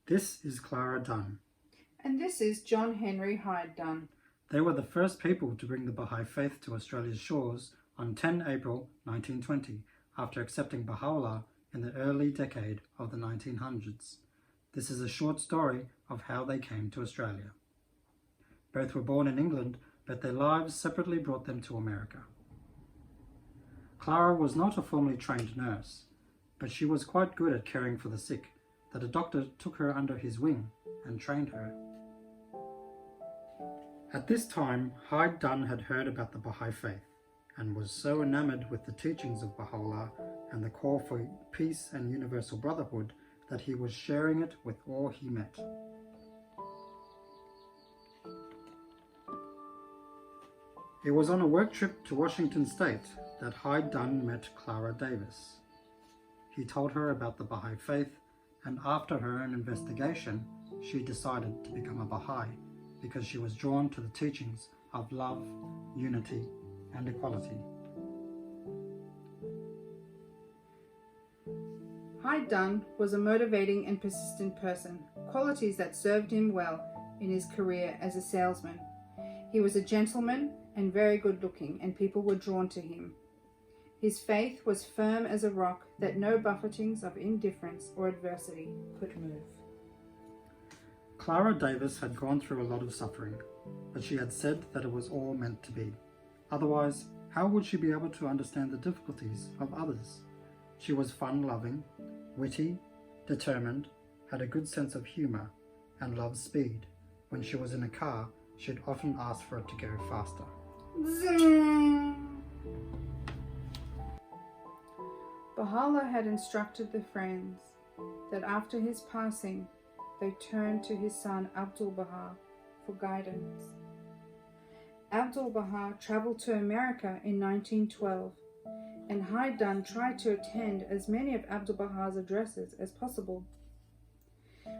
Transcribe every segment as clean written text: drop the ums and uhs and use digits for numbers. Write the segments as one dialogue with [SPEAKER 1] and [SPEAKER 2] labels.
[SPEAKER 1] This is Clara Dunn.
[SPEAKER 2] And this is John Henry Hyde Dunn.
[SPEAKER 1] They were the first people to bring the Baha'i Faith to Australia's shores on 10 April 1920, after accepting Baha'u'llah in the early decade of the 1900s. This is a short story of how they came to Australia. Both were born in England, but their lives separately brought them to America. Clara was not a formally trained nurse, but she was quite good at caring for the sick, that a doctor took her under his wing and trained her. At this time, Hyde Dunn had heard about the Baha'i Faith and was so enamored with the teachings of Baha'u'llah and the call for peace and universal brotherhood that he was sharing it with all he met. It was on a work trip to Washington State that Hyde Dunn met Clara Davis. He told her about the Baha'i Faith, and after her investigation, she decided to become a Baha'i because she was drawn to the teachings of love, unity, and equality.
[SPEAKER 2] Hyde Dunn was a motivating and persistent person, qualities that served him well in his career as a salesman. He was a gentleman and very good looking, and people were drawn to him. His faith was firm as a rock that no buffetings of indifference or adversity could move.
[SPEAKER 1] Clara Davis had gone through a lot of suffering, but she had said that it was all meant to be. Otherwise, how would she be able to understand the difficulties of others? She was fun-loving, witty, determined, had a good sense of humour, and loved speed. When she was in a car, she'd often ask for it to go faster.
[SPEAKER 2] Zoom. Baha'u'llah had instructed the friends that after his passing, they turned to his son Abdu'l-Baha for guidance. Abdu'l-Baha travelled to America in 1912, and Hyde Dunn tried to attend as many of Abdu'l-Baha's addresses as possible.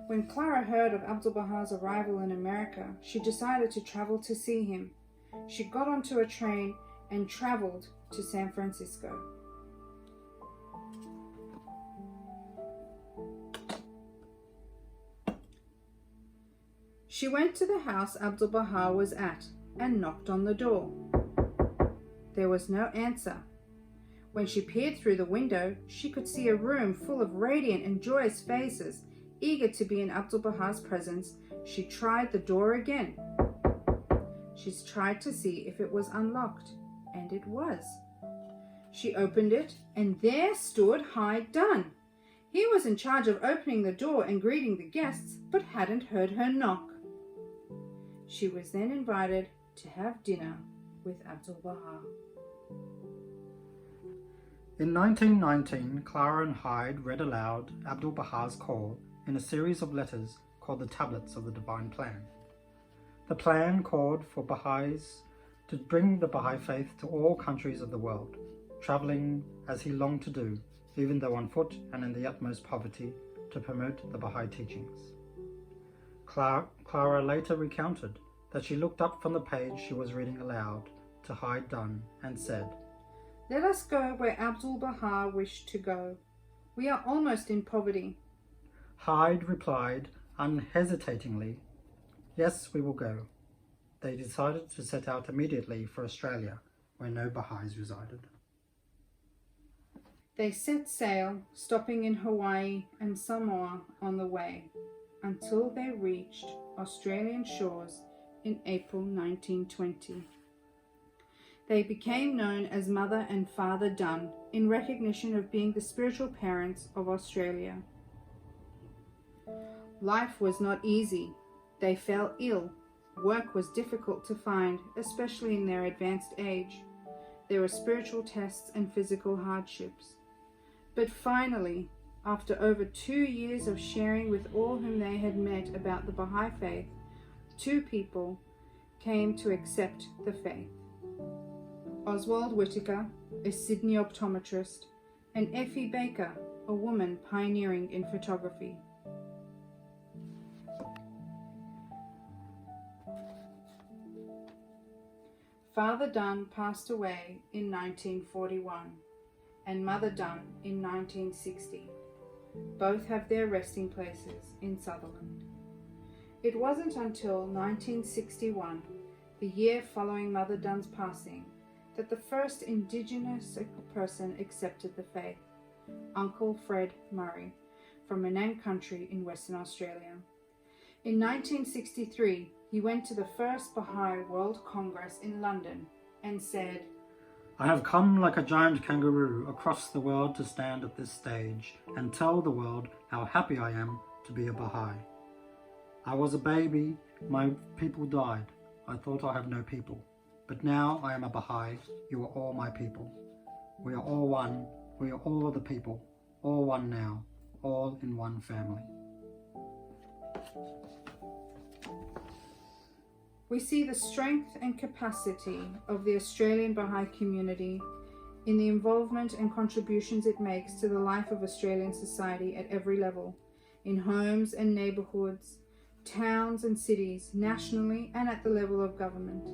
[SPEAKER 2] When Clara heard of Abdu'l-Baha's arrival in America, she decided to travel to see him. She got onto a train and travelled to San Francisco. She went to the house Abdu'l-Baha was at and knocked on the door. There was no answer. When she peered through the window, she could see a room full of radiant and joyous faces. Eager to be in Abdu'l-Baha's presence, she tried the door again. She tried to see if it was unlocked, and it was. She opened it, and there stood Hyde Dunn. He was in charge of opening the door and greeting the guests, but hadn't heard her knock. She was then invited to have dinner with Abdu'l-Baha.
[SPEAKER 1] In 1919, Clara and Hyde read aloud Abdu'l-Baha's call in a series of letters called the Tablets of the Divine Plan. The plan called for Baha'is to bring the Baha'i Faith to all countries of the world, travelling as he longed to do, even though on foot and in the utmost poverty, to promote the Baha'i teachings. Clara later recounted that she looked up from the page she was reading aloud to Hyde Dunn and said,
[SPEAKER 2] "Let us go where Abdu'l-Baha wished to go. We are almost in poverty."
[SPEAKER 1] Hyde replied unhesitatingly, "Yes, we will go." They decided to set out immediately for Australia, where no Baha'is resided.
[SPEAKER 2] They set sail, stopping in Hawaii and Samoa on the way, until they reached Australian shores in April 1920. They became known as Mother and Father Dunn in recognition of being the spiritual parents of Australia. Life was not easy. They fell ill. Work was difficult to find, especially in their advanced age. There were spiritual tests and physical hardships. But finally, after over 2 years of sharing with all whom they had met about the Baha'i Faith, 2 people came to accept the faith. Oswald Whittaker, a Sydney optometrist, and Effie Baker, a woman pioneering in photography. Father Dunn passed away in 1941 and Mother Dunn in 1960. Both have their resting places in Sutherland. It wasn't until 1961, the year following Mother Dunn's passing, that the first Indigenous person accepted the faith, Uncle Fred Murray, from Menang Country in Western Australia. In 1963, he went to the first Baha'i World Congress in London and said,
[SPEAKER 1] I have come like a giant kangaroo across the world to stand at this stage and tell the world how happy I am to be a Baha'i. I was a baby, my people died. I thought I had no people. But now I am a Baha'i, you are all my people. We are all one, we are all the people, all one now, all in one family.
[SPEAKER 2] We see the strength and capacity of the Australian Baha'i community in the involvement and contributions it makes to the life of Australian society at every level, in homes and neighbourhoods, towns and cities, nationally and at the level of government.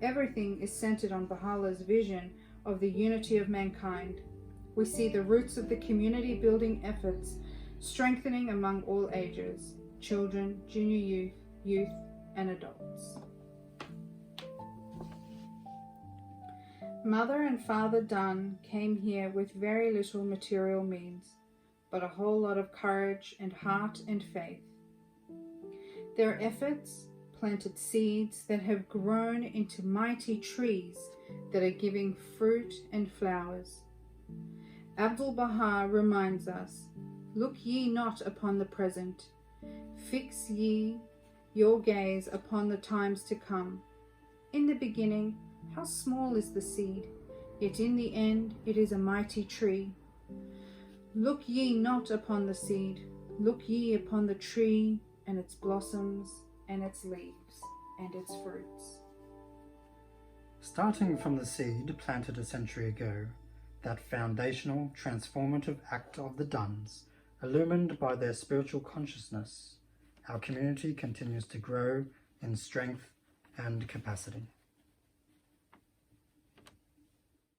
[SPEAKER 2] Everything is centred on Baha'u'llah's vision of the unity of mankind. We see the roots of the community building efforts strengthening among all ages, children, junior youth and adults. Mother and Father Dunn came here with very little material means, but a whole lot of courage and heart and faith. Their efforts planted seeds that have grown into mighty trees that are giving fruit and flowers. Abdu'l-Baha reminds us, look ye not upon the present, fix ye your gaze upon the times to come. In the beginning, how small is the seed, yet in the end it is a mighty tree. Look ye not upon the seed, look ye upon the tree and its blossoms and its leaves and its fruits.
[SPEAKER 1] Starting from the seed planted a century ago, that foundational, transformative act of the Dunns, illumined by their spiritual consciousness, our community continues to grow in strength and capacity.